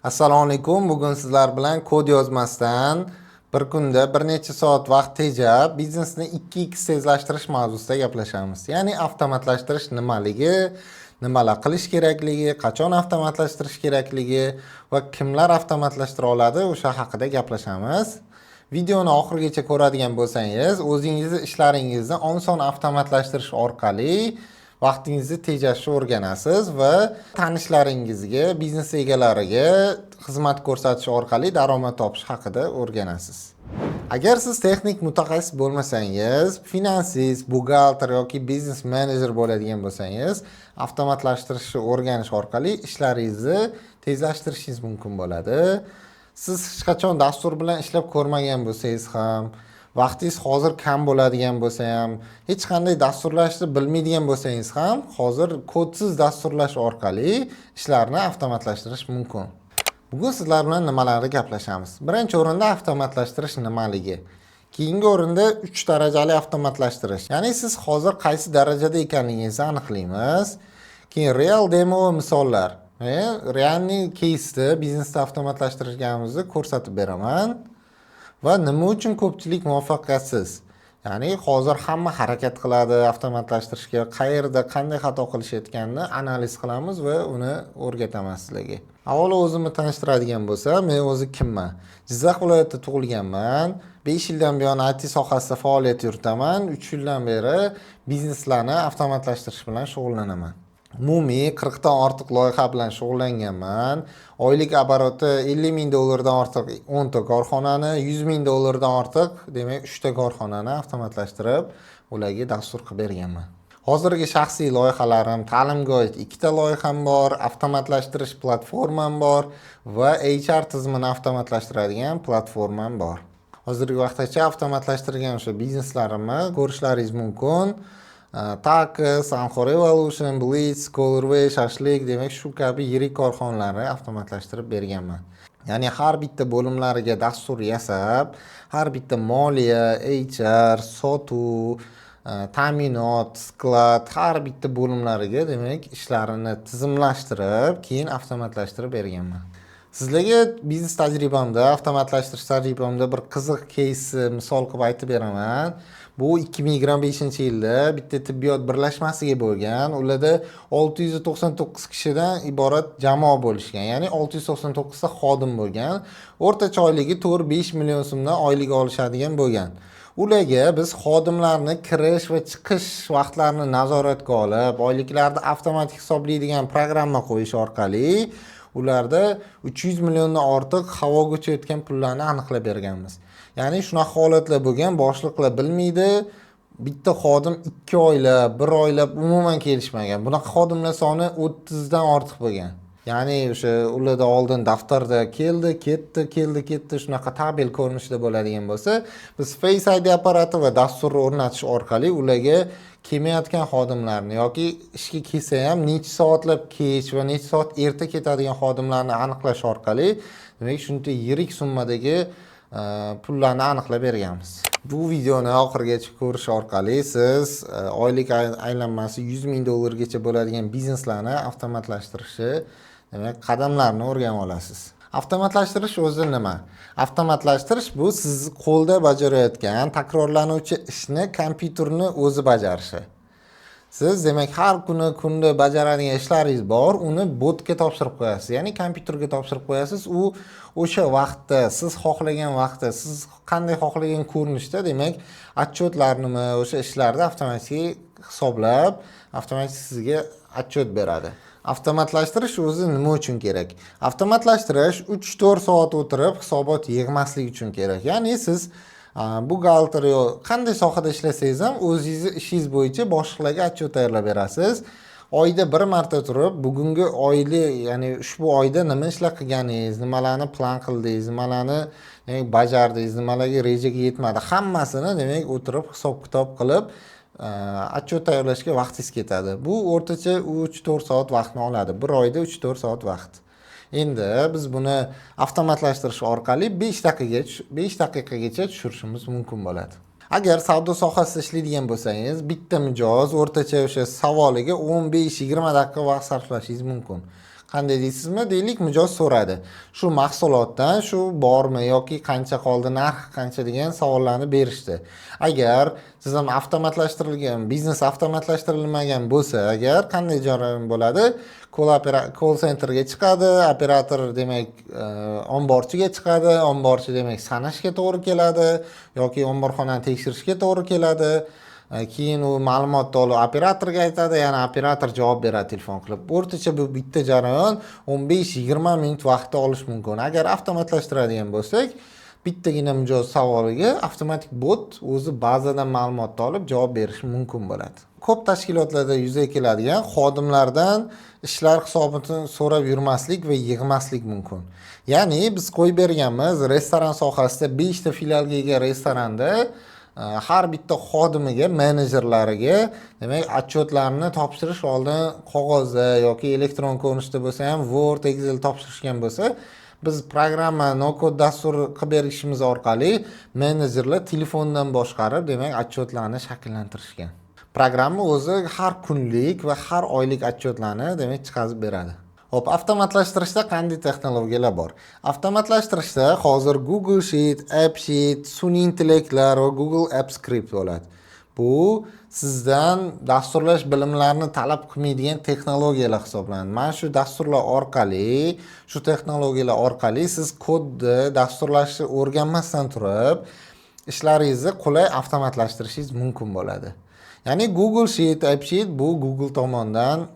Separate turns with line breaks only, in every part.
Assalomu alaykum. Bugun sizlar bilan kod yozmasdan bir kunda bir necha soat vaqt tejab biznesni 2x tezlashtirish mavzusida gaplashamiz. Ya'ni avtomatlashtirish nimaligi, nimalar qilish kerakligi, qachon avtomatlashtirish kerakligi va kimlar avtomatlashtira oladi, o'sha haqida gaplashamiz. Videoni oxirigacha ko'radigan bo'lsangiz, o'zingizni ishlaringizni oson avtomatlashtirish orqali vaqtingizni tejashni o'rganasiz va tanishlaringizga, biznes egalariga xizmat ko'rsatish orqali daromad topish haqida o'rganasiz. Agar siz texnik mutaxassis bo'lmasangiz, finansiz, buxgalter yoki biznes menejer bo'ladigan bo'lsangiz, avtomatlashtirishni o'rganish orqali ishlaringizni tezlashtirishingiz mumkin bo'ladi. Siz hech qachon dastur bilan ishlab ko'rmagan bo'lsangiz ham, vaqtingiz hozir kam bo'ladigan bo'lsa ham, hech qanday dasturlashni bilmaydigan bo'lsangiz ham, hozir kodsiz dasturlash orqali ishlarni avtomatlashtirish mumkin. Bugun sizlar bilan nimalarni gaplashamiz? Birinchi o'rinda avtomatlashtirish nimaligi. Keyingi o'rinda 3 darajali avtomatlashtirish. Ya'ni siz hozir qaysi darajada ekanligingizni aniqlaymiz. Keyin real demo va misollar. Realni case'da biznesda avtomatlashtirganimizni ko'rsatib beraman. Va nima uchun ko'pchilik muvaffaqiyatsiz? Ya'ni hozir hamma harakat qiladi avtomatlashtirishga, qayerda qanday xato qilishayotganini analiz qilamiz va uni o'rgataman sizlarga. Avvalo o'zimni tanishtiradigan bo'lsam, men o'zi kimman? Jizzax viloyatida tug'ilganman. 5 yildan buyon IT sohasida faoliyat yuritaman. 3 yildan beri bizneslarni avtomatlashtirish bilan shug'ullanaman. Umumiy 40 dan ortiq loyiha bilan shug'ullanganman. Oylik oboroti $50,000 dan ortiq 10 ta korxonani, $100,000 dan ortiq, demak 3 ta korxonani avtomatlashtirib, ularga dastur qilib berganman. Hozirgi shaxsiy loyihalarim, ta'limga oid 2 ta loyiham bor, avtomatlashtirish platformam bor va HR tizimini avtomatlashtiradigan platformam bor. Hozirgi vaqtgacha avtomatlashtirgan o'sha bizneslarimni ko'rishlaringiz mumkin. Tax, Anxo Revolution, Blitz, Colorway, Shashlik, demak shu kabi yirik korxonalarni avtomatlashtirib berganman. Ya'ni har bitta bo'limlariga dastur yasab, har bitta moliya, HR, sotuv, ta'minot, sklad, har bitta bo'limlariga demak ishlarini tizimlashtirib, keyin avtomatlashtirib berganman. Sizlarga biznes tajribamda, avtomatlashtirish tajribamda bir qiziq case misol qilib aytib beraman. Bu 2025-yilda bitta tibbiyot birlashmasiga bo'lgan. Ularda 699 kishidan iborat jamoa bo'lishgan. Ya'ni 699 ta xodim bo'lgan. O'rtacha oyligi 4-5 million so'mdan oylik olishadigan bo'lgan. Ularga biz xodimlarni kirish va chiqish vaqtlarini nazoratga olib, oyliklarni avtomatik hisoblaydigan programma qo'yish orqali ularda 300 milliondan ortiq havoga uchayotgan pullarni aniqlab berganmiz. Ya'ni shunaqa holatlar bo'lgan, boshliqlar bilmaydi. Bitta xodim 2 oylab, 1 oylab umuman kelishmagan. Bunaqa xodimlar soni 30 dan ortiq bo'lgan. Ya'ni o'sha ularda oldin daftarda keldi, ketdi, shunaqa tabel ko'rinishida bo'ladigan bo'lsa, biz Face ID apparati va dasturni o'rnatish orqali ularga kelmayotgan xodimlarni yoki ishga kelsa ham necha soatlab kech va necha soat erta ketadigan xodimlarni aniqlash orqali, demak shunday yirik summadagi pullarni aniqlab berganmiz. Bu videoni oxirigacha ko'rish orqali siz oylik aylanmasi $100,000 gacha bo'ladigan bizneslarni avtomatlashtirishni, demak qadamlarni o'rganib olasiz. Avtomatlashtirish o'zi nima? Avtomatlashtirish bu siz qo'lda bajarayotgan takrorlanuvchi ishni kompyuterni o'zi bajarishi. Siz demak har kunda bajaradigan ishlaringiz bor, uni botga topshirib qo'yasiz. Ya'ni kompyuterga topshirib qo'yasiz. U o'sha vaqtda, siz xohlagan vaqtda, siz qanday xohlagan ko'rinishda, demak, otchotlarni, o'sha ishlarni avtomatik hisoblab, avtomatik sizga otchot beradi. Avtomatlashtirish o'zi nima uchun kerak? Avtomatlashtirish 3-4 soat o'tirib hisobot yig'maslik uchun kerak. Ya'ni siz buxgalter yo qanday sohada ishlasangiz ham o'zingizni ishingiz bo'yicha boshliqlarga otchot tayyorlab berasiz. Oyda bir marta turib, bugungi oyli, ya'ni ushbu oyda nima ishlar qilganingiz, nimalarni plan qildingiz, nimalarni bajardingiz, nimalarga rejaga yetmadi, hammasini demak o'tirib hisob-kitob qilib otchot tayyorlashga vaqtingiz ketadi. Bu o'rtacha 3-4 soat vaqtni oladi. Bir oyda 3-4 soat vaqt. Endi biz buni avtomatlashtirish orqali 5 daqiqagacha tushirishimiz mumkin bo'ladi. Agar savdo sohasida ishlaydigan bo'lsangiz, bitta mijoz o'rtacha o'sha savoliga 15-20 daqiqa vaqt sarflashingiz mumkin. Qanday deysizmi? Deylik, mijoz so'radi. Shu mahsulotdan shu bormi yoki qancha qoldi, narxi qancha degan savollarni berishdi. Agar siz ham avtomatlashtirilgan, biznes avtomatlashtirilmagan bo'lsa, agar qanday jarayon bo'ladi? Call centerga chiqadi, operator demak omborchiga chiqadi, omborchi demak sanashga to'g'ri keladi yoki omborxonani tekshirishga to'g'ri keladi. Keyin u ma'lumotni olib operatorga aytadi, yana operator javob beradi telefon qilib. O'rtacha bu bitta jarayon 15-20 minut vaqtni olishi mumkin. Agar avtomatlashtiradigan bo'lsak, bittagina mijoz savoliga avtomatik bot o'zi bazadan ma'lumotni olib javob berishi mumkin bo'ladi. Ko'p tashkilotlarda yuzaga keladigan xodimlardan ishlar hisobini so'rab yurmaslik va yig'maslik mumkin. Ya'ni biz qo'yib berganmiz restoran sohasida 5 ta filialga ega restoranda har bitta xodimiga, menejerlariga demak otчетlarni topshirish oldin qog'ozda yoki elektron ko'rinishda bo'lsa ham Word, Excel topshirishgan bo'lsa, biz programma no-kod dastur qilib berishimiz orqali menejerlar telefondan boshqarib, demak otчетlarni shakllantirishgan. Programma o'zi har kunlik va har oylik otчетlarni demak chiqarib beradi. Hop, avtomatlashtirishda qanday texnologiyalar bor? Avtomatlashtirishda hozir Google Sheet, AppSheet, sun'iy intellektlar va Google App Script bo'ladi. Bu sizdan dasturlash bilimlarini talab qilmaydigan texnologiyalar hisoblanadi. Mana shu dasturlar orqali, shu texnologiyalar orqali siz kodni dasturlashni o'rganmasdan turib, ishlaringizni qulay avtomatlashtirishingiz mumkin bo'ladi. Ya'ni Google Sheet, AppSheet bu Google tomonidan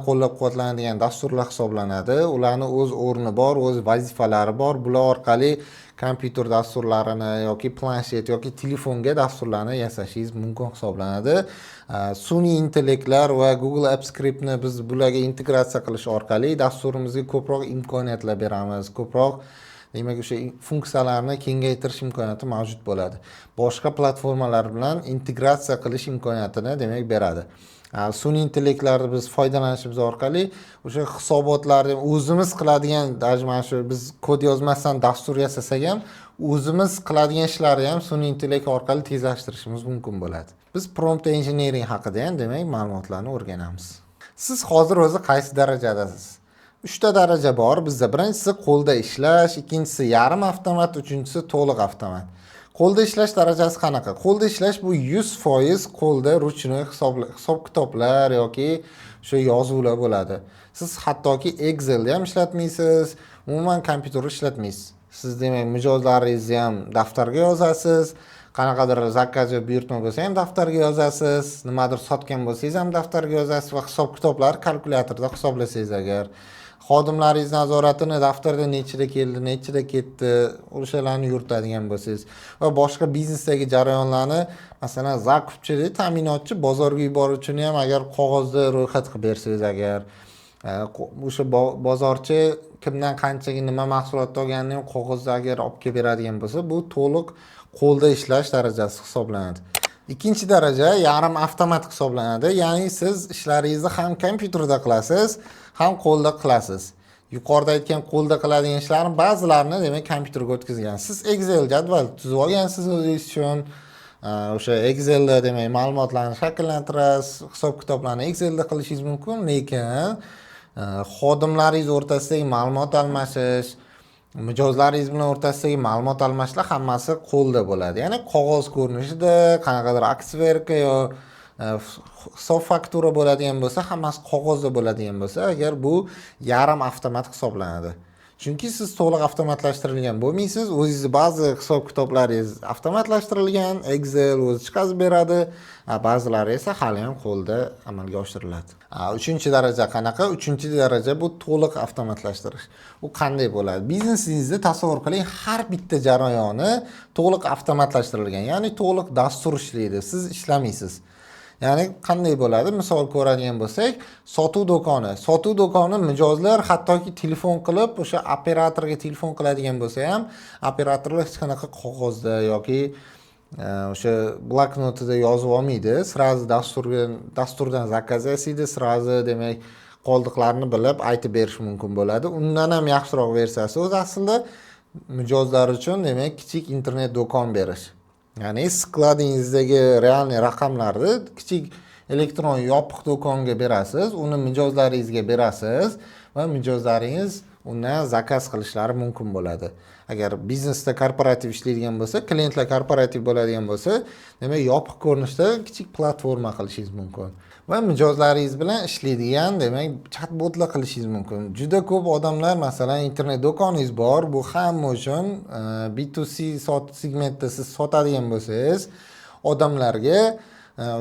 qo'llab-quvvatlanadigan dasturlar hisoblanadi. Ularning o'z o'rni bor, o'z vazifalari bor. Bular orqali kompyuter dasturlarini yoki planshet yoki telefonga dasturlarni yasashingiz mumkin hisoblanadi. Sun'iy intellektlar va Google App Scriptni biz bularga integratsiya qilish orqali dasturimizga ko'proq imkoniyatlar beramiz. Ko'proq demak o'sha funksiyalarni kengaytirish imkoniyati mavjud bo'ladi. Boshqa platformalar bilan integratsiya qilish imkoniyatini demak beradi. Sun'iy intellektlarni biz foydalanishimiz orqali o'sha hisobotlarni o'zimiz qiladigan, mana shu biz kod yozmasdan dastur yasasak ham o'zimiz qiladigan ishlarni ham sun'iy intellekt orqali tezlashtirishimiz mumkin bo'ladi. Biz prompt engineering haqida ham demak ma'lumotlarni o'rganamiz. Siz hozir o'zi qaysi darajadasiz? 3 ta daraja bor bizda. Birinchisi qo'lda ishlash, ikkinchisi yarim avtomat, uchinchisi to'liq avtomat. Qo'lda ishlash darajasi qanaqa? Qo'lda ishlash bu 100% qo'lda ruchnoy hisob-kitoblar yoki o'sha yozuvlar bo'ladi. Siz hattoki Excel'da ham ishlatmaysiz, umuman kompyuterda ishlatmaysiz. Siz demak mijozlaringizni ham daftarga yozasiz, qanaqadir zakaz va buyurtma bo'lsa ham daftarga yozasiz, nimadir sotgan bo'lsangiz ham daftarga yozasiz va hisob-kitoblar kalkulyatorda hisoblasangiz agar xodimlaringiz nazoratini daftarda nechida keldi, nechida ketdi, o'shalarni yuritadigan bo'lsangiz va boshqa biznesdagi jarayonlarni, masalan, zakupchi, ta'minotchi bozorga yuboruvchini ham agar qog'ozda ro'yxat qilib bersangiz agar, o'sha bozorchi kimdan qanchaga nima mahsulot olganini ham qog'ozda agar olib kelib beradigan bo'lsa, bu to'liq qo'lda ishlash darajasi hisoblanadi. Ikkinchi daraja yarim avtomat hisoblanadi. Ya'ni siz ishlaringizni ham kompyuterda qilasiz, ham qo'lda qilasiz. Yuqorida aytgan qo'lda qiladigan ishlarning ba'zilarini demak kompyuterga o'tkazgansiz. Excel jadval tuzib olgansiz o'zingiz uchun. O'sha Excelda demak ma'lumotlarni shakllantirasiz, hisob-kitoblarni Excelda qilishingiz mumkin, lekin xodimlaringiz o'rtasidagi ma'lumot almashish, mijozlaringiz bilan o'rtasidagi ma'lumot almashlar hammasi qo'lda bo'ladi. Ya'ni qog'oz ko'rinishida, qanaqadir aksverka yo hisob faktura bo'ladigan bo'lsa, hammasi qog'ozda bo'ladigan bo'lsa, agar bu yarim avtomat hisoblanadi. Chunki siz to'liq avtomatlashtirilgan bo'lmaysiz, o'zingizni ba'zi hisob-kitoblaringiz avtomatlashtirilgan, Excel o'zi chiqarib beradi, ba'zilari esa hali ham qo'lda amalga oshiriladi. Uchinchi daraja qanaqa? Uchinchi daraja bu to'liq avtomatlashtirish. U qanday bo'ladi? Biznesingizni tasavvur qiling, har bitta jarayoni to'liq avtomatlashtirilgan, ya'ni to'liq dastur ishlaydi, siz ishlamaysiz. Ya'ni qanday bo'ladi? Misol ko'radigan bo'lsak, sotuv do'koni mijozlar hattoki telefon qilib, o'sha operatorga telefon qiladigan bo'lsa ham, operatorlar hech qanaqa qog'ozda yoki o'sha bloknotida yozib olmaydi. Sirazi dasturdan zakaz yasaydi, sirazi demak qoldiqlarni bilib aytib berish mumkin bo'ladi. Undan ham yaxshiroq versiyasi o'zi aslida mijozlar uchun demak kichik internet do'kon berish. Ya'ni skladingizdagi realniy raqamlarni kichik elektron yopiq do'konga berasiz, uni mijozlaringizga berasiz va mijozlaringiz undan zakaz qilishlari mumkin bo'ladi. Agar biznesda korporativ ishlaydigan bo'lsa, klientlar korporativ bo'ladigan bo'lsa, demak yopiq ko'rinishda kichik platforma qilishingiz mumkin. Va mijozlaringiz bilan ishlaydigan, demak, chatbotlar qilishingiz mumkin. Juda ko'p odamlar, masalan, internet do'koningiz bor, bu hamma uchun B2C segmentda siz sotadigan bo'lsangiz, odamlarga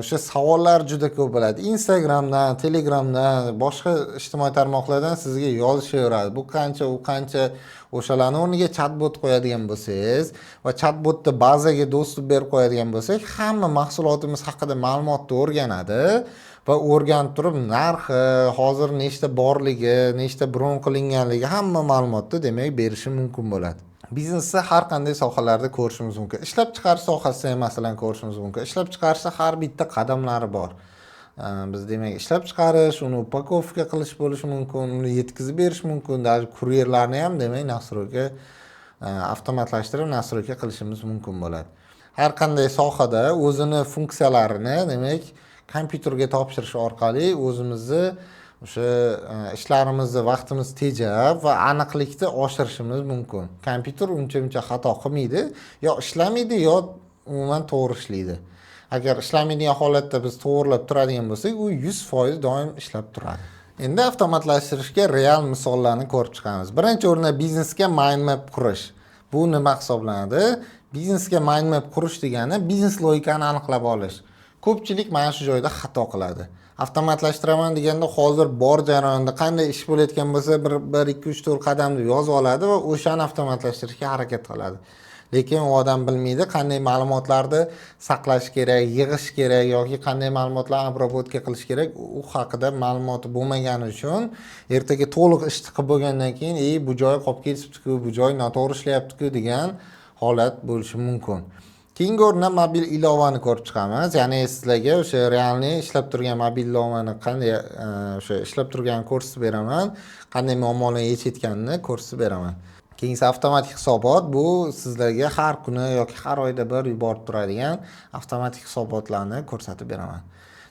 o'sha savollar juda ko'p bo'ladi. Instagramdan, Telegramdan, boshqa ijtimoiy tarmoqlardan sizga yozishaveradi. Bu qancha, u qancha. O'shalarning o'rniga chatbot qo'yadigan bo'lsangiz va chatbotda bazaga dostуп berib qo'yadigan bo'lsak, hamma mahsulotimiz haqida ma'lumotni o'rganadi va o'rganib turib narxi, hozir nechta borligi, nechta bron qilinganligi hamma ma'lumotni demak berishi mumkin bo'ladi. Biznesda har qanday sohalarda ko'rishimiz mumkin. Ishlab chiqarish sohasida ham masalan ko'rishimiz mumkin. Ishlab chiqarishda har bitta qadamlari bor. Biz demak ishlab chiqarish, uni upakovka qilish bo'lishi mumkin, uni yetkazib berish mumkin, даже kuryerlarni ham demak nastroyka avtomatlashtirib nastroyka qilishimiz mumkin bo'ladi. Har qanday sohada o'zini funksiyalarini demak kompyuterga topshirish orqali o'zimizni o'sha ishlarimizni vaqtimiz tejab va aniqlikni oshirishimiz mumkin. Kompyuter uncha xato qilmaydi, yo ishlamaydi, yo umuman to'g'ri ishlaydi. Agar ishlamaydigan holatda biz to'g'rilab turadigan bo'lsak, u 100% doim ishlab turadi. Endi avtomatlashtirishga real misollarni ko'rib chiqamiz. Birinchi o'rinda biznesga mind map qurish. Bu nima hisoblanadi? Biznesga mind map qurish degani biznes logikani aniqlab olish. Ko'pchilik mana shu joyda xato qiladi. Avtomatlashtiraman deganda hozir bor jarayonda qanday ish bo'layotgan bo'lsa, 1 2 3 4 qadamni yozib oladi va o'shani avtomatlashtirishga harakat qiladi. Lekin u odam bilmaydi qanday ma'lumotlarni saqlash kerak, yig'ish kerak yoki qanday ma'lumotlarni obrobotka qilish kerak, u haqida ma'lumoti bo'lmagani uchun ertaga to'liq ish qilib bo'lgandan keyin, bu joy qolib ketibdi-ku, bu joy noto'g'ri ishlayapti-ku degan holat bo'lishi mumkin. Keyingi o'rinda mobil ilovani ko'rib chiqamiz. Ya'ni sizlarga o'sha realniy ishlab turgan mobil ilovani qanday o'sha ishlab turganini ko'rsatib beraman, qanday muammolarni yechayotganini ko'rsatib beraman. Keyingi avtomatik hisobot, bu sizlarga har kuni yoki har oyda bir yuborib turadigan avtomatik hisobotlarni ko'rsatib beraman.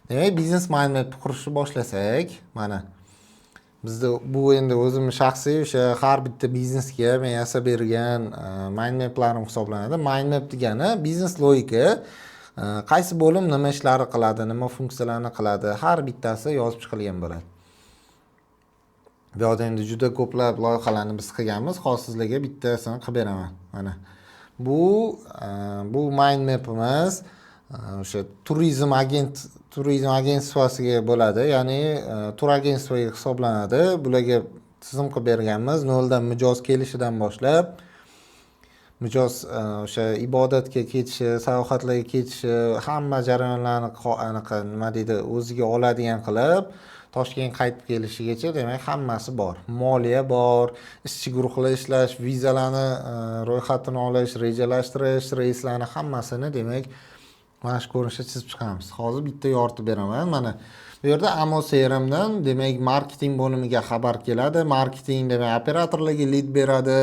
Demak, biznes mind map qurishni boshlasak, mana bizda bu endi o'zimning shaxsiy o'sha har bitta biznesga men yasab bergan mind maplarim hisoblanadi. Mind map degani biznes logika, qaysi bo'lim nima ishlarni qiladi, nima funksiyalarni qiladi, har bittasi yozib chiqilgan bo'ladi. Bu yerda endi juda ko'plab loyihalarni biz qilganmiz. Hozir sizlarga bittasini qilib beraman. Mana bu mind mapimiz o'sha turizm agentsiyasiga bo'ladi, ya'ni tur agentsiyaga hisoblanadi. Bularga tizim qilib berganmiz. Noldan mijoz kelishidan boshlab mijoz o'sha ibodatga ketishi, sayohatlarga ketishi, hamma jarayonlarni nima deydi, o'ziga oladigan qilib Toshkent qaytib kelishigacha demak hammasi bor. Moliya bor, ishchi guruhlar ishlash, vizalarni ro'yxatini olish, rejalashtirish, reyslarni hammasini demak mana shu ko'rinishda chizib chiqamiz. Hozir bitta yoritib beraman. Mana bu yerda Amo CRMdan demak marketing bo'limiga xabar keladi. Marketing demak operatorlarga lead beradi.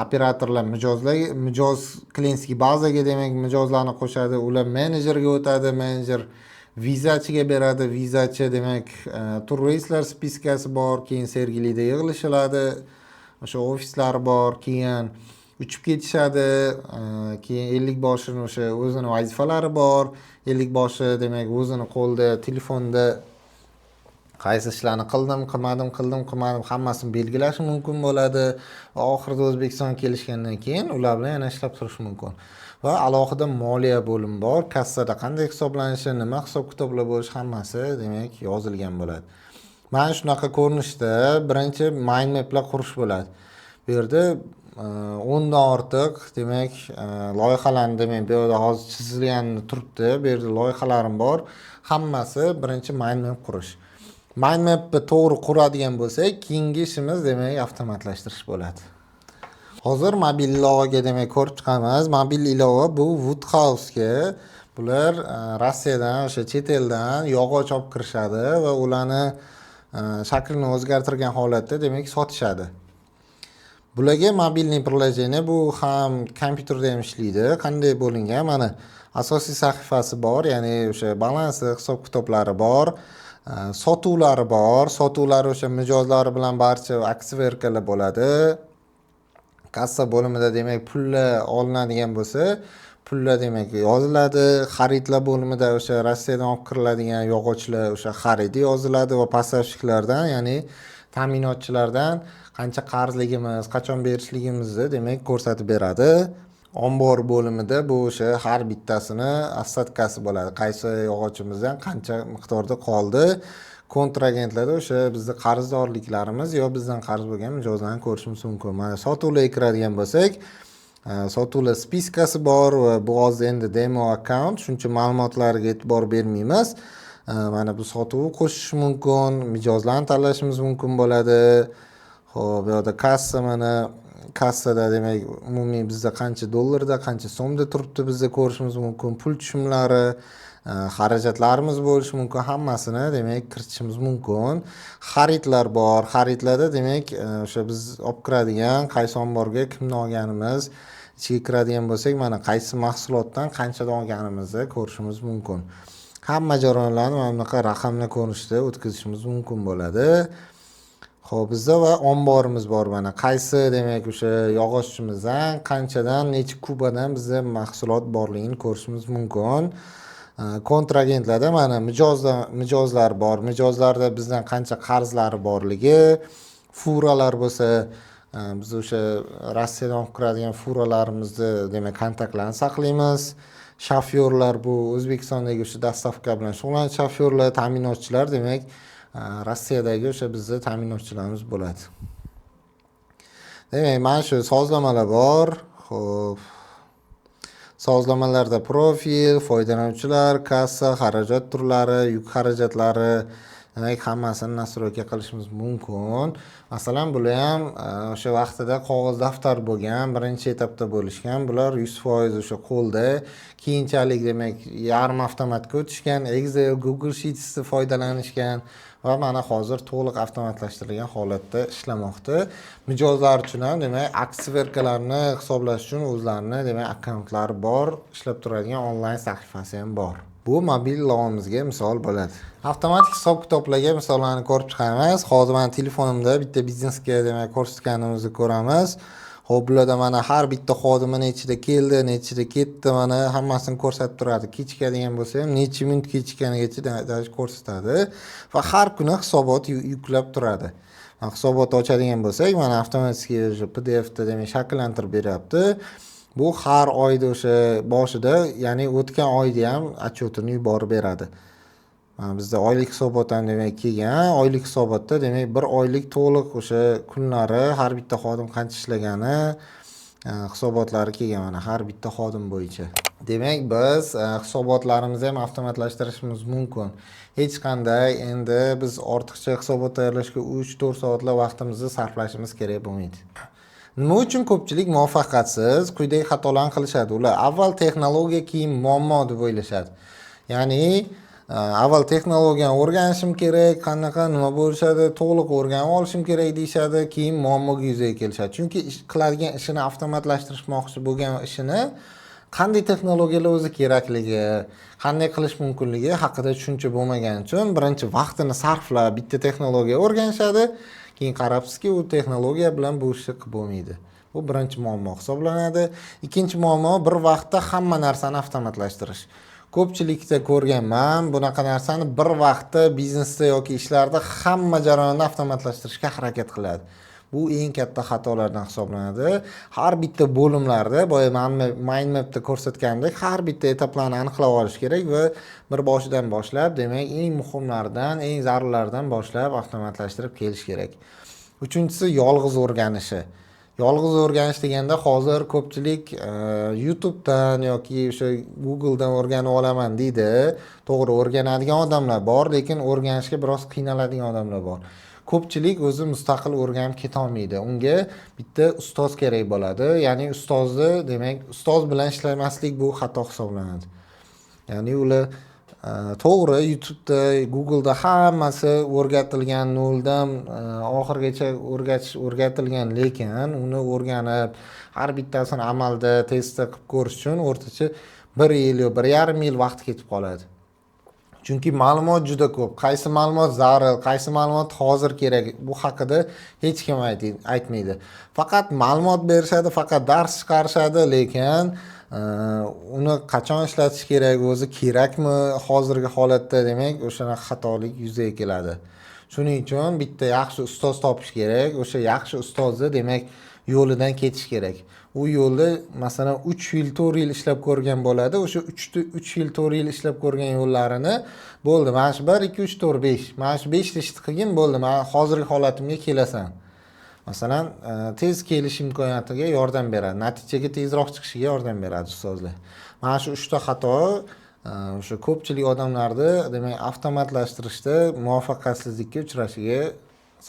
Operatorlar mijoz klientskiy bazaga demak mijozlarni qo'shadi. Ular menejerga o'tadi. Menejer vizachiga beradi. Vizachi demak tur reyslar spiskasi bor. Keyin Sergelida yig'ilishiladi. O'sha ofislari bor. Keyin uchib ketishadi. Keyin 50 boshini o'sha o'zini vazifalari bor. 50 boshi demak o'zini qo'lda, telefonda qaysi ishlarni qildim, hammasini belgilashi mumkin bo'ladi. Va oxirida O'zbekistonga kelishgandan keyin ular bilan yana ishlab turish mumkin. Va alohida moliya bo'limi bor. Kassada qanday hisoblanishi, nima hisob-kitoblar bo'lishi hammasi demak yozilgan bo'ladi. Mana shunaqa ko'rinishda birinchi mind maplar qurish bo'ladi. Bu yerda 10 dan ortiq demak loyihalarni demak bu yerda hozir chizilgan turibdi. Bu yerda loyihalarim bor. Hammasi birinchi mind map qurish. Mind mapni to'g'ri quradigan bo'lsak, keyingi ishimiz demak avtomatlashtirish bo'ladi. Hozir mobil ilovaga demak ko'rib chiqamiz. Mobil ilova bu Woodhouse'ga bular Rossiyadan, o'sha chet eldan yog'och olib kirishadi va ularni shaklini o'zgartirgan holatda demak sotishadi. Bularga mobilniy приложение bu ham kompyuterda ham ishlaydi. Qanday bo'lingan? Mana asosiy sahifasi bor, ya'ni o'sha balansi, hisob kitoblari bor. Sotuvlari bor. Sotuvlari o'sha mijozlari bilan barcha aksiverkalar bo'ladi. Kassa bo'limida demak pullar olinadigan bo'lsa, pullar demak yoziladi. Xaridlar bo'limida o'sha Rossiyadan olib kiriladigan yog'ochlar o'sha xaridi yoziladi va поставщикlardan, ya'ni ta'minotchilardan qancha qarzligimiz, qachon berishligimizni demak ko'rsatib beradi. Ombor bo'limida bu o'sha har bittasini assatkasi bo'ladi. Qaysi yog'ochimizdan qancha miqdorda qoldi. Kontragentlarda o'sha bizni qarzdorliklarimiz yo bizdan qarz bo'lgan mijozlarni ko'rishimiz mumkin. Mana sotuvlarga kiradigan bo'lsak, sotuvlar spiskasi bor va bu hozir endi demo account, shuncha ma'lumotlarga e'tibor bermaymiz. Mana bu sotuvni qo'shish mumkin, mijozlarni tanlashimiz mumkin bo'ladi. Xo'p, bu yerda kassa, mana kassada demak umumiy bizda qancha dollarda, qancha so'mda turibdi bizda ko'rishimiz mumkin. Pul tushumlari, xarajatlarimiz bo'lishi mumkin, hammasini demak kiritishimiz mumkin. Xaridlar bor. Xaridlarda demak o'sha biz olib kiradigan qaysi omborga kimni olganimiz, ichiga kiradigan bo'lsak, mana qaysi mahsulotdan qanchadan olganimizni ko'rishimiz mumkin. Hamma jarayonlarni mana bunaqa raqamli ko'rinishda o'tkazishimiz mumkin bo'ladi. Xo'p, bizda va omborimiz bor mana. Qaysi demak o'sha yog'ochimizdan qanchadan, necha kubadan bizda mahsulot borligini ko'rishimiz mumkin. Kontragentlarda mana mijozlar bor. Mijozlarda bizdan qancha qarzlari borligi, furalar bo'lsa, biz o'sha Rossiyadan olib kiradigan furalarimizni demak kontaktlarni saqlaymiz. Shofyorlar bu O'zbekistondagi o'sha dastavka bilan shug'ullanuvchi shofyorlar, ta'minotchilar demak Rossiyadagi o'sha bizning ta'minotchilarimiz bo'ladi. Demak, mana shu sozlamalar bor. Xo'p. Sozlamalarda profil, foydalanuvchilar, kassa, xarajat turlari, yuk xarajatlari, demak hammasini nastroyka qilishimiz mumkin. Masalan, bular ham o'sha vaqtida qog'oz daftar bo'lgan, birinchi etapda bo'lishgan. Bular 100% o'sha qo'lda, keyinchalik demak yarim avtomatga o'tishgan, Excel, Google Sheets'ni foydalanishgan va mana hozir to'liq avtomatlashtirilgan holatda ishlamoqda. Mijozlar uchun ham demak aksiverkalarni hisoblash uchun o'zlarining demak akkauntlari bor, ishlab turadigan onlayn sahifasi ham bor. Bu mobil ilovamizga misol bo'ladi. Avtomatik hisob kitoblarga misollarni ko'rib chiqamiz. Hozir men telefonimda bitta biznesga demak ko'rsatganimizni ko'ramiz. Xo'p, bularda mana har bitta xodimi nechida keldi, nechida ketdi, mana hammasini ko'rsatib turadi. Kechikadigan bo'lsa ham necha minut kechikganigacha ko'rsatadi va har kuni hisobot yuklab turadi. Hisobot ochadigan bo'lsak, mana avtomatik PDF da demak shakllantirib beryapti. Bu har oyda o'sha boshida, ya'ni o'tgan oyda ham отчетini yuborib beradi. Bizda oylik hisobot ham demak kelgan. Oylik hisobotda demak bir oylik to'liq o'sha kunlari, har bitta xodim qancha ishlagani hisobotlari kelgan mana har bitta xodim bo'yicha. Demak, biz hisobotlarimizni ham avtomatlashtirishimiz mumkin. Hech qanday endi biz ortiqcha hisobot tayyorlashga 3-4 soatlar vaqtimizni sarflashimiz kerak bo'lmaydi. Nima uchun ko'pchilik muvaffaqiyatsiz quyidagi xatolarni qilishadi? Ular avval texnologiya, keyin muammo deb o'ylashadi. Ya'ni avval texnologiyani o'rganishim kerak, qanaqa nima bo'lishadi, to'liq o'rganib olishim kerak deyshadi, keyin muammoga yuzaga kelishadi. Chunki qiladigan ishini avtomatlashtirishmoqchi bo'lgan ishini qanday texnologiyalar o'zi kerakligi, qanday qilish mumkinligi haqida tushuncha bo'lmagani uchun birinchi vaqtini sarflab bitta texnologiya o'rganishadi. Keyin qarabsizki, u texnologiya bilan bu ishni qilib bo'lmaydi. Bu birinchi muammo hisoblanadi. Ikkinchi muammo bir vaqtda hamma narsani avtomatlashtirish. Ko'pchilikda ko'rganman, bunaqa narsani bir vaqtda biznesda yoki ishlarda hamma jarayonni avtomatlashtirishga harakat qiladi. Bu eng katta xatolardan hisoblanadi. Har bitta bo'limlarda, boya mind mapda ko'rsatgandek, har bitta etaplarni aniqlab olish kerak va bir boshidan boshlab, demak, eng muhimlaridan, eng zarurlaridan boshlab avtomatlashtirib kelish kerak. Uchinchisi yolg'iz o'rganishi. Yolg'iz o'rganish deganda hozir ko'pchilik YouTubedan yoki o'sha Googledan o'rganib olaman deydi. To'g'ri, o'rganadigan odamlar bor, lekin o'rganishga biroz qiynaladigan odamlar bor. Ko'pchilik o'zi mustaqil o'rganib keta olmaydi. Unga bitta ustoz kerak bo'ladi. Ya'ni ustozni, demak, ustoz bilan ishlamaslik bu xato hisoblanadi. Ya'ni ular To'g'ri, YouTube'da, Google'da hammasi o'rgatilgan, noldan oxirigacha o'rgatilgan, lekin uni o'rganib, har bittasini amalda testda qilib ko'rish uchun o'rtacha 1 yil yo 1,5 yil vaqt ketib qoladi. Chunki ma'lumot juda ko'p. Qaysi ma'lumot zarur, qaysi ma'lumot hozir kerak, bu haqida hech kim aytmaydi. Faqat ma'lumot berishadi, faqat dars chiqarishadi, lekin uni qachon ishlatish kerak, o'zi kerakmi hozirgi holatda, demak o'shana xatolik yuzaga keladi. Shuning uchun bitta yaxshi ustoz topish kerak. O'sha yaxshi ustozni demak yo'lidan ketish kerak. U yo'lda masalan 3 yil, 4 yil ishlab ko'rgan bo'ladi. O'sha 3 yil, 4 yil ishlab ko'rgan yo'llarini bo'ldi. Mana shu 1 2 3 4 5. Mana shu 5 ta ishni qilgin bo'ldi. Men hozirgi holatimga kelasan. Masalan, tez kelish imkoniyatiga yordam beradi. Natijaga tezroq chiqishiga yordam beradi ustozlar. Mana shu 3 ta xato o'sha ko'pchilik odamlarni demak avtomatlashtirishda muvaffaqiyatsizlikka uchrashiga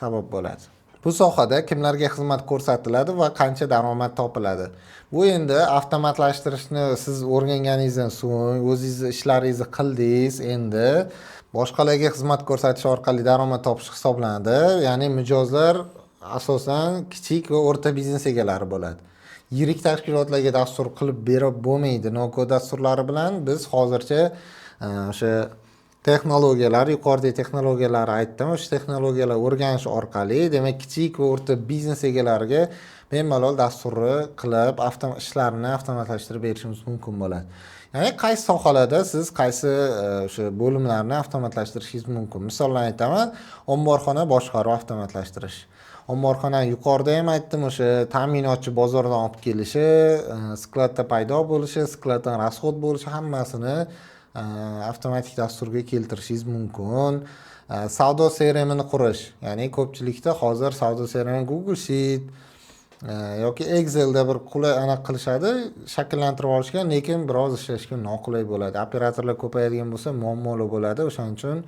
sabab bo'ladi. Bu sohada kimlarga xizmat ko'rsatiladi va qancha daromad topiladi? Bu endi avtomatlashtirishni siz o'rganganingizdan so'ng, o'zingiz ishlaringizni qildingiz, endi boshqalarga xizmat ko'rsatish orqali daromad topish hisoblanadi. Ya'ni mijozlar asosan kichik va o'rta biznes egalari bo'ladi. Yirik tashkilotlarga dastur qilib berib bo'lmaydi. No-code dasturlari bilan biz hozircha o'sha texnologiyalar, yuqoridagi texnologiyalarni aytdim. O'sha texnologiyalar o'rganish orqali, demak, kichik va o'rta biznes egalariga bemalol dasturni qilib, ishlarini avtomatlashtirib berishimiz mumkin bo'ladi. Ya'ni qaysi sohalarda siz qaysi o'sha bo'limlarni avtomatlashtirish mumkin? Misollarni aytaman. Omborxona boshqaruv avtomatlashtirish. Omborxona yuqorida ham aytdim, o'sha ta'minotchi bozordan olib kelishi, skladda paydo bo'lishi, skladdan rasxod bo'lishi hammasini avtomatik dasturga keltirishingiz mumkin. Savdo CRM'ini qurish, ya'ni ko'pchilikda hozir savdo CRM Google Sheet yoki Excel'da bir qulay aniq qilishadi, shakllantirib olishgan, lekin biroz ishlashga noqulay bo'ladi. Operatorlar ko'payadigan bo'lsa, muammolar bo'ladi. O'shaning uchun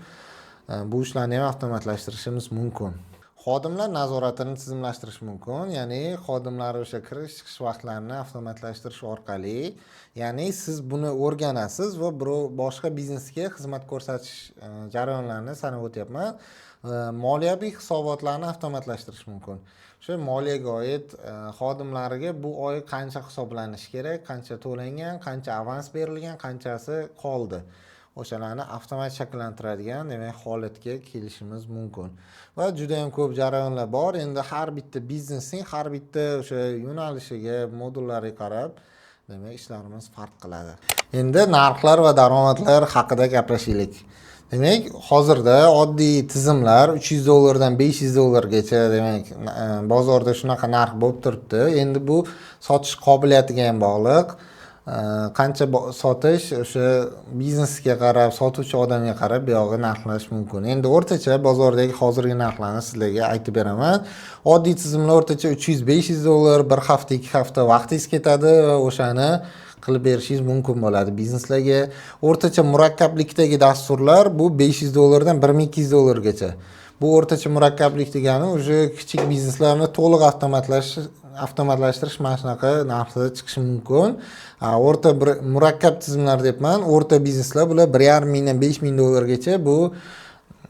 bu ishlarni ham avtomatlashtirishimiz mumkin. Xodimlar nazoratini tizimlashtirish mumkin, ya'ni xodimlar o'sha kirish chiqish vaqtlarini avtomatlashtirish orqali, ya'ni siz buni o'rganasiz va boshqa biznesga xizmat ko'rsatish jarayonlarini sanab o'tyapman. Moliyaviy hisobotlarni avtomatlashtirish mumkin. O'sha moliyaga oid xodimlariga bu oy qancha hisoblanishi kerak, qancha to'langan, qancha avans berilgan, qanchasi qoldi. O'shalarni avtomatik shakllantiradigan, demak, holatga kelishimiz mumkin. Va juda ham ko'p jarayonlar bor. Endi har bitta biznesning har bitta o'sha yo'nalishiga, modullariga qarab, demak, ishlarimiz farq qiladi. Endi narxlar va daromadlar haqida gaplashaylik. Demak, hozirda oddiy tizimlar $300 dan $500 demak, bozorda shunaqa narx bo'lib turibdi. Endi bu sotish qobiliyatiga ham bog'liq. Qancha sotish o'sha biznesga qarab, sotuvchi odamga qarab bu yog'i narxlash mumkin. Endi o'rtacha bozordagi hozirgi narxlarni sizlarga aytib beraman. Oddiy tizimlar o'rtacha $300-500 bir hafta, 2 hafta vaqtingiz ketadi va o'shani qilib berishingiz mumkin bo'ladi bizneslarga. O'rtacha murakkablikdagi dasturlar bu $500 dan $1200 gacha. Bu o'rtacha murakkablik degani o'sha kichik bizneslarni to'liq avtomatlashtirish mana shunaqa narxda chiqishi mumkin. O'rta murakkab tizimlar debman, o'rta bizneslar bular $1,5 dan $5,000 gacha. Bu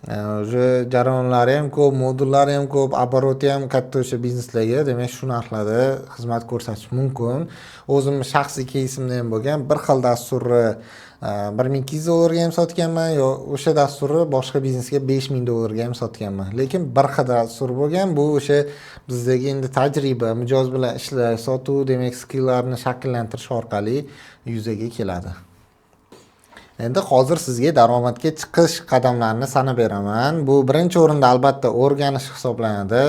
o'sha jarayonlari ham ko'p, modullari ham ko'p, oboroti ham katta o'sha bizneslarga, demak, shu narxlarda xizmat ko'rsatish mumkin. O'zim shaxsiy кейsimda ham bo'lgan, bir xil dasturni $1,200 ga ham sotganman, yo o'sha dasturni boshqa biznesga $5,000 ga ham sotganman. Lekin bir xil dastur bo'lgan. Bu o'sha bizdagi endi tajriba, mijoz bilan ishlash, sotuv, demak, skilllarni shakllantirish orqali yuzaga keladi. Endi hozir sizga daromadga chiqish qadamlarini sanab beraman. Bu birinchi o'rinda albatta o'rganish hisoblanadi.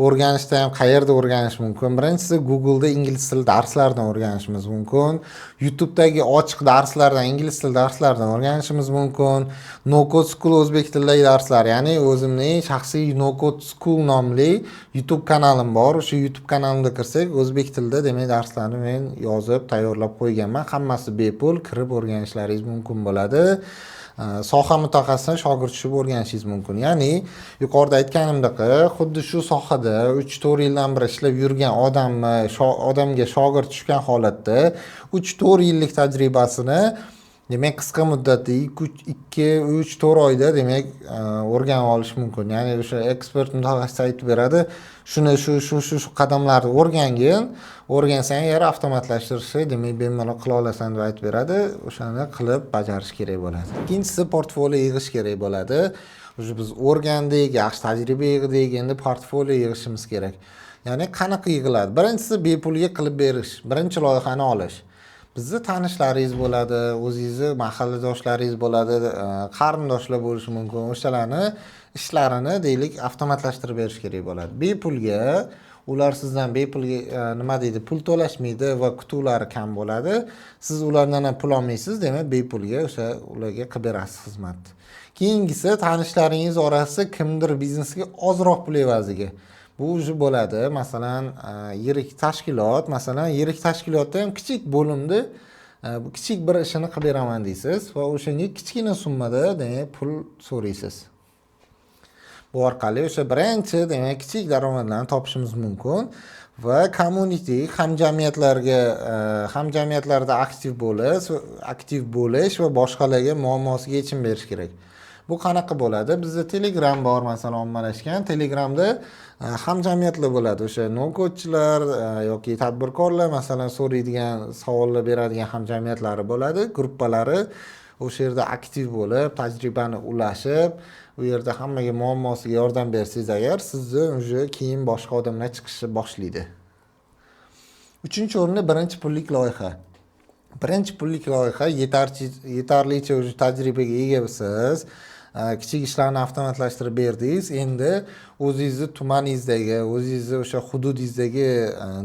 O'rganishda ham qayerda o'rganish mumkin? Birinchisi Google'da ingliz tili darslaridan o'rganishimiz mumkin. YouTube'dagi ochiq darslardan, ingliz tili darslaridan o'rganishimiz mumkin. No-code School o'zbek tilidagi darslar, ya'ni o'zimning shaxsiy No-code School nomli YouTube kanalim bor. O'sha YouTube kanalimga kirsak, o'zbek tilida demak darslarni men yozib, tayyorlab qo'yganman. Hammasi bepul, kirib o'rganishlaringiz mumkin bo'ladi. Soha mutaxassisini shogird tushib o'rganishingiz mumkin. Ya'ni yuqorida aytganimdek, xuddi shu sohada 3-4 yildan beri ishlab yurgan odamga shogird tushgan holatda 3-4 yillik tajribasini demak qisqa muddatda 2-3-4 oyda demak o'rganib olish mumkin. Ya'ni o'sha ekspert mutaxassis aytib beradi, shuni shu qadamlarni o'rgansang agar avtomatlashtirishni demak bemalol qila olasan deb aytib beradi. O'shani qilib bajarish kerak bo'ladi. Ikkinchisi portfolio yig'ish kerak bo'ladi. O'sha biz o'rgandik, yaxshi tajriba yig'dik, endi portfolio yig'ishimiz kerak. Ya'ni qanaqa yig'iladi? Birinchisi bepulga qilib berish, birinchi loyihani olish. Bizni tanishlaringiz bo'ladi, o'zingizni mahalladoshlaringiz bo'ladi, qarindoshlar bo'lishi mumkin. O'shalarni ishlarini deylik avtomatlashtirib berish kerak bo'ladi. Bepulga ular sizdan bepulga nima deydi, pul to'lashmaydi va kutuvlari kam bo'ladi. Siz ulardan ham pul olmaysiz, demak bepulga o'sha ularga qilib berasiz xizmatni. Keyingisi tanishlaringiz orasida kimdir biznesga ozroq pul evaziga. Bu o'zi bo'ladi. Masalan, yirik tashkilot, yirik tashkilotda ham kichik bo'limda kichik bir ishini qilib beraman deysiz va o'shanga kichkina summada demak pul so'raysiz. Bu orqali o'sha birinchi demak kichik daromadlarni topishimiz mumkin va community hamjamiyatlarda aktiv bo'lish va boshqalarga muammosiga yechim berish kerak. Bu qanaqa bo'ladi? Bizda Telegram bor, masalan, ommalashgan. Telegramda hamjamiyatlar bo'ladi. O'sha no-kodchilar yoki tadbirkorlar, masalan, so'raydigan, savollar beradigan hamjamiyatlari bo'ladi, gruppalari. O'sha yerda aktiv bo'lib, tajribani ulashib, u yerda hammaga muammosiga yordam bersangiz agar, sizni o'sha keyin boshqa odamlar chiqishni boshlaydi. Uchinchi o'rinda birinchi pullik loyiha. Birinchi pullik loyiha yetarlicha o'sha tajribaga egasiz. Kichik ishlarni avtomatlashtirib berdingiz. Endi o'zingizni tumaningizdagi, o'zingizni o'sha hududingizdagi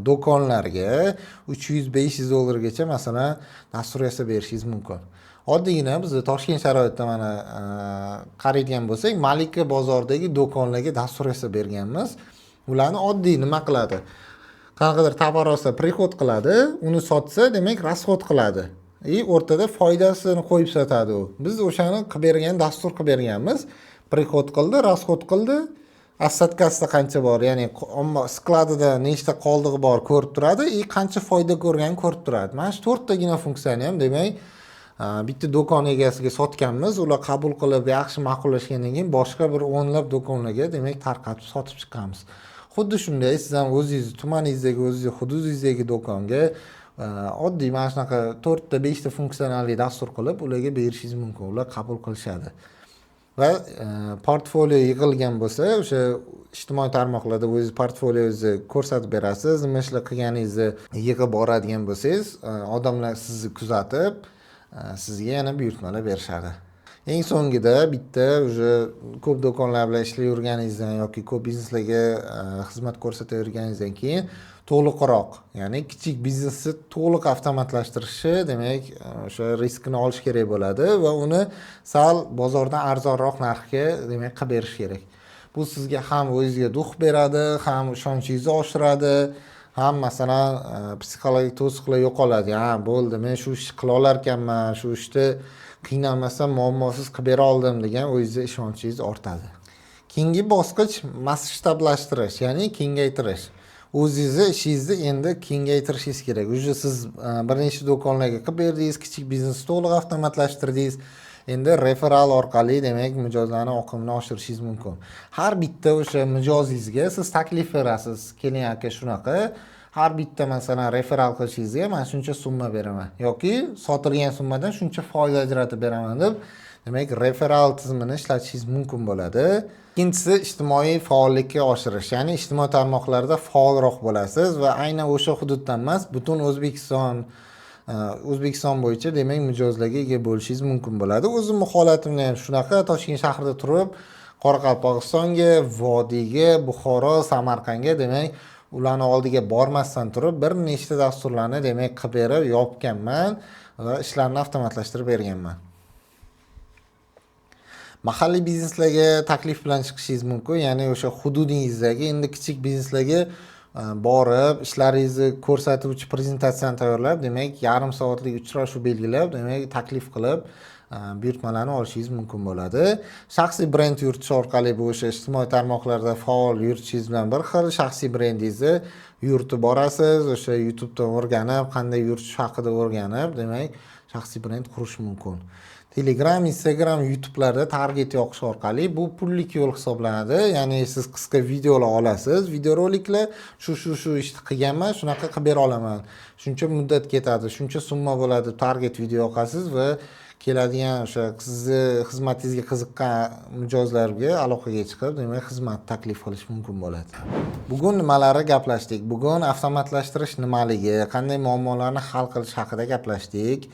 do'konlarga 300-500 dollargacha masalan dastur yasab berishingiz mumkin. Oddiygina biz Toshkent sharoitida mana qaraydigan bo'lsak, Malika bozoridagi do'konlarga dastur yasab berganmiz. Ularni oddiy nima qiladi? Qanaqadir tovar olsa prihod qiladi, uni sotsa demak rasxod qiladi. O'rtada foydasini qo'yib sotadi u. Biz o'shani qilib bergan, dastur qilib berganmiz. Prihod qildi, rasxod qildi. Assatkasida qancha bor, ya'ni skladida nechta qoldig'i bor ko'rib turadi, qancha foyda ko'rganini ko'rib turadi. Mana shu 4 tagina funksiyani ham demak bitta do'kon egasiga sotganmiz. Ular qabul qilib yaxshi ma'qullashgandan keyin boshqa bir o'nlab do'konlarga demak tarqatib sotib chiqamiz. Xuddi shunday siz ham o'zingiz tumaningizdagi, o'zingiz hududingizdagi do'konga oddiy mana shunaqa 4 ta 5 ta funksionalli dastur qilib ularga berishingiz mumkin. Ular qabul qilishadi. Va portfolio yig'ilgan bo'lsa, o'sha ijtimoiy tarmoqlarda o'zingiz portfoliongizni ko'rsatib berasiz. Nima ishlar qilganingizni yig'ib boradigan bo'lsangiz, odamlar sizni kuzatib, sizga yana buyurtmalar berishadi. Eng so'ngida bitta o'sha ko'p do'konlar bilan ishlayotganingizdan yoki ko'p bizneslarga xizmat ko'rsatayotganingizdan keyin to'liqroq, ya'ni kichik biznesni to'liq avtomatlashtirishni demak o'sha riskini olish kerak bo'ladi va uni sal bozordan arzonroq narxga demak qilib berish kerak. Bu sizga ham o'zingizga duh beradi, ham ishonchingizni oshiradi, ham masalan psixologik to'siqlar yo'qoladi. Ha, bo'ldi, men shu ishni qila olar ekanman, shu ishni qiynalmasdan muammosiz qilib bera oldim degan o'zingizga ishonchingiz ortadi. Keyingi bosqich masshtablashtirish, ya'ni kengaytirish. O'zingizni ishingizni endi kengaytirishingiz kerak. O'sha siz bir nechta do'konlarga qilib berdingiz, kichik biznesni to'liq avtomatlashtirdingiz. Endi referal orqali demak mijozlarning oqimini oshirishingiz mumkin. Har bitta o'sha mijozingizga siz taklif berasiz. Keling aka shunaqa, har bitta masalan referal qilishingizga men shuncha summa beraman yoki sotilgan summadan shuncha foiz ajratib beraman deb demak referal tizimini ishlatishingiz mumkin bo'ladi. Ikkinchisi ijtimoiy faollikka oshirish, ya'ni ijtimoiy tarmoqlarda faolroq bo'lasiz va aynan o'sha hududdan emas, butun O'zbekiston bo'yicha demak mijozlarga ega bo'lishingiz mumkin bo'ladi. O'zimning holatimda ham shunaqa, Toshkent shahrida turib, Qoraqalpog'istonga, Vodiyga, Buxoro, Samarqandga demak ularni oldiga bormasdan turib bir nechta dasturlarni demak qilib berib yopganman va ishlarni avtomatlashtirib berganman. Mahalliy bizneslarga taklif bilan chiqishingiz mumkin, ya'ni o'sha hududingizdagi endi kichik bizneslarga borib ishlaringizni ko'rsatuvchi prezentatsiyani tayyorlab, demak yarim soatlik uchrashuv belgilab, demak taklif qilib buyurtmalarni olishingiz mumkin bo'ladi. Shaxsiy brend yuritish orqali bu o'sha ijtimoiy tarmoqlarda faol yuritishingiz bilan bir xil shaxsiy brendingizni yuritib borasiz. O'sha YouTubedan o'rganib, qanday yuritish haqida o'rganib, demak shaxsiy brend qurish mumkin. Telegram, Instagram, YouTube'larda target yoqish orqali bu pullik yo'l hisoblanadi. Ya'ni siz qisqa videolar olasiz, videoroliklar shu ishni qilganman, shunaqa qilib bera olaman. Shuncha muddat ketadi, shuncha summa bo'ladi. Target video yoqasiz va keladigan o'sha sizni xizmatingizga qiziqqan mijozlarga aloqaga chiqib, demak, xizmat taklif qilish mumkin bo'ladi. Bugun nimalarni gaplashdik? Bugun avtomatlashtirish nimaligi, qanday muammolarni hal qilish haqida gaplashdik.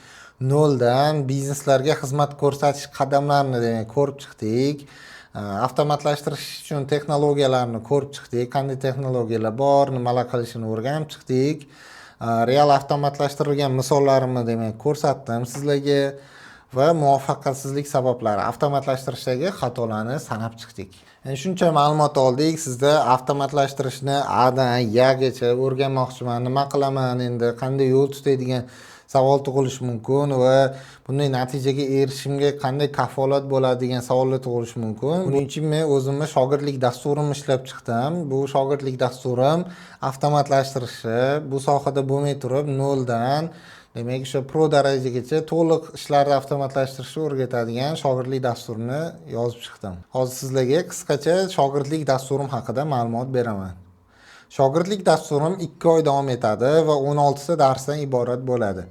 Noldan bizneslarga xizmat ko'rsatish qadamlarini demak ko'rib chiqdik. Avtomatlashtirish uchun texnologiyalarni ko'rib chiqdik. Qanday texnologiyalar bor, nimalar qilishini o'rganib chiqdik. Real avtomatlashtirilgan misollarimni demak ko'rsatdim sizlarga va muvaffaqiyatsizlik sabablari, avtomatlashtirishdagi xatolarni sanab chiqdik. Yani shuncha ma'lumot oldik. Sizda avtomatlashtirishni Adan Yagacha o'rganmoqchiman. Nima qilaman endi, qanday yo'l tutay degan savol tug'ilishi mumkin va bunday natijaga erishishimga qanday kafolat bo'ladi degan savollar tug'ilishi mumkin. Buning uchun men o'zimni shogirdlik dasturimni ishlab chiqdim. Bu shogirdlik dasturim avtomatlashtirishni bu sohada bo'lmay turib noldan demak o'sha pro darajagacha to'liq ishlarni avtomatlashtirishni o'rgatadigan shogirdlik dasturni yozib chiqdim. Hozir sizlarga qisqacha shogirdlik dasturim haqida ma'lumot beraman. Shogirdlik dasturim 2 oy davom etadi va 16 ta darsdan iborat bo'ladi.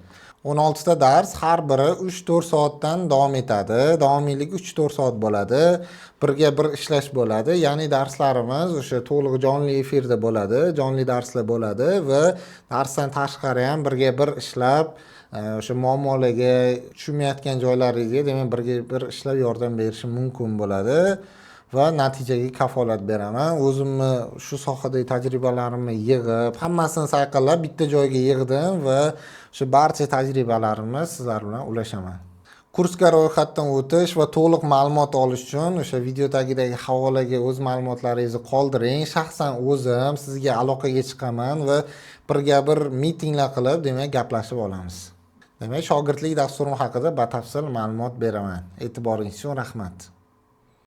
16 ta dars har biri 3-4 soatdan davom etadi. Davomiyligi 3-4 soat bo'ladi. Birga bir ishlash bo'ladi. Ya'ni darslarimiz o'sha to'liq jonli efirda bo'ladi, jonli darslar bo'ladi va darsdan tashqari ham birga bir ishlab, o'sha muammolarga, tushunmayotgan joylaringizga demak birga bir ishlab yordam berishim mumkin bo'ladi. Va natijaga kafolat beraman. O'zimni shu sohadagi tajribalarimni yig'ib, hammasini sayqallab bitta joyga yig'dim va shu barcha tajribalarimni sizlar bilan ulashaman. Kursga ro'yxatdan o'tish va to'liq ma'lumot olish uchun o'sha video tagidagi havolaga o'z ma'lumotlaringizni qoldiring. Shaxsan o'zim sizga aloqaga chiqaman va birga bir mitinglar qilib, demak, gaplashib olamiz. Demak, shogirdlik dasturim haqida batafsil ma'lumot beraman. E'tiboringiz uchun rahmat.